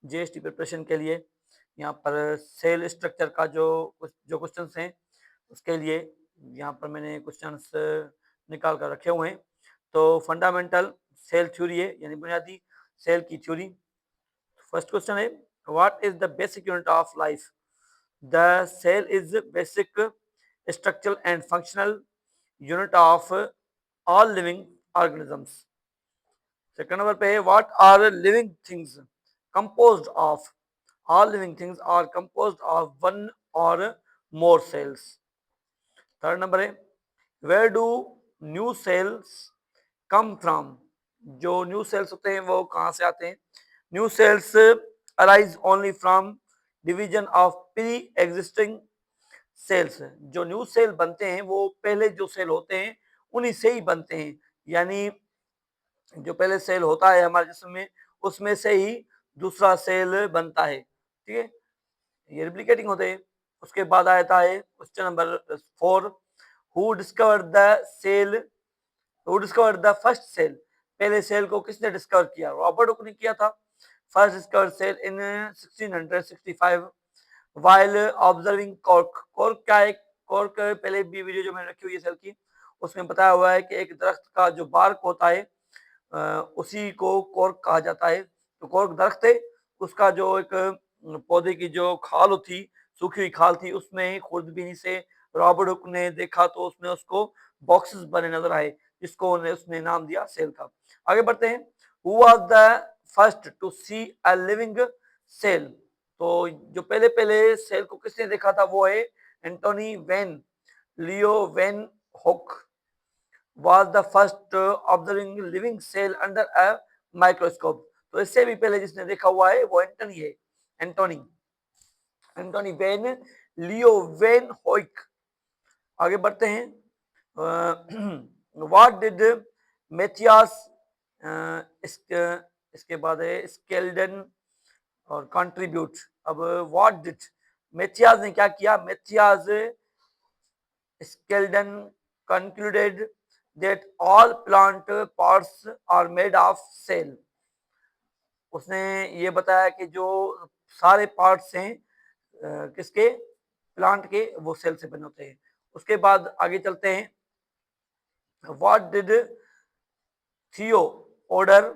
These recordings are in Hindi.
जीएसटी प्रिपरेशन के लिए। यहाँ पर सेल स्ट्रक्चर का जो क्वेश्चंस हैं उसके लिए यहाँ पर मैंने क्वेश्चंस निकाल कर रखे हुए हैं। तो फंडामेंटल सेल थ्योरी है, यानी बुनियादी सेल की थ्योरी। फर्स्ट क्वेश्चन है, what is the basic unit of life? The cell is basic structural and functional unit of all living organisms. Second number पे है, what are living things composed of? All living things are composed of one or more cells. Third number है, where do new cells come from? जो न्यू सेल्स होते हैं वो कहाँ से आते हैं? New cells arise only from division of pre existing cells. जो न्यू सेल बनते हैं वो पहले जो सेल होते हैं उन्हीं से ही बनते हैं, यानी जो पहले सेल होता है हमारे जिस्म में उसमें से ही दूसरा सेल बनता है। ठीक है, ये रिप्लिकेटिंग होते हैं। उसके बाद आता है question number 4, who discovered the cell? Who discovered the first cell? पहले सेल को किसने डिस्कवर किया? रॉबर्ट हुक ने किया था। First discovered cell in 1665 while observing cork. Cork क्या है? कॉर्क पहले भी वीडियो जो मैंने रखी हुई है सेल की उसमें बताया हुआ है कि एक दरख्त का जो बार्क होता है उसी को कॉर्क कहा जाता है। तो कॉर्क दरख्त है, उसका जो एक पौधे की जो खाल होती, सूखी हुई खाल थी, उसमें खुर्दबीनी से रॉबर्ट हुक ने देखा तो उसमें उसको बॉक्सेस बने नजर आए, जिसको उसने नाम दिया सेल का। आगे बढ़ते हैं, who was the first to see a living cell? तो जो पहले पहले सेल को किसने देखा था वो है एंटोनी वैन लीeuwenhoek was the first observing living cell under a microscope। तो इससे भी पहले जिसने देखा हुआ है वो एंटनी है, एंटोनी एंटोनी वैन लीeuwenhoek। आगे बढ़ते हैं, व्हाट डिड मेथियास, इसके बाद है स्केल्डन और कंट्रीब्यूट। अब व्हाट डिड मेथियास ने क्या किया? Matthias स्केल्डन concluded that all plant parts are made of cell। उसने ये बताया कि जो सारे पार्ट्स हैं किसके? प्लांट के, वो सेल से बने होते हैं। उसके बाद आगे चलते हैं, what did Theodor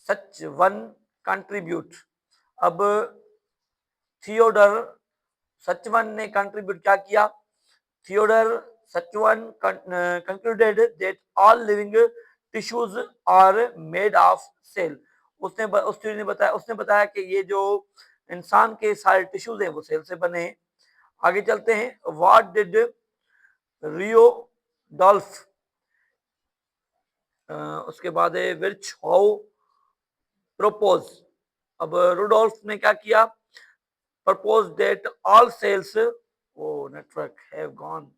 Schwann contribute? अब थियोडर सचवन ने कंट्रीब्यूट क्या किया? Theodor Schwann concluded that all living tissues are made of cell। उसने बताया कि ये जो इंसान के सारे टिश्यूज हैं वो सेल से बने हैं। आगे चलते हैं, व्हाट डिड रियोडोल्फ, उसके बाद है विर्चहाउ प्रोपोज। अब रूडोल्फ ने क्या किया? Propose that all cells, oh network have gone,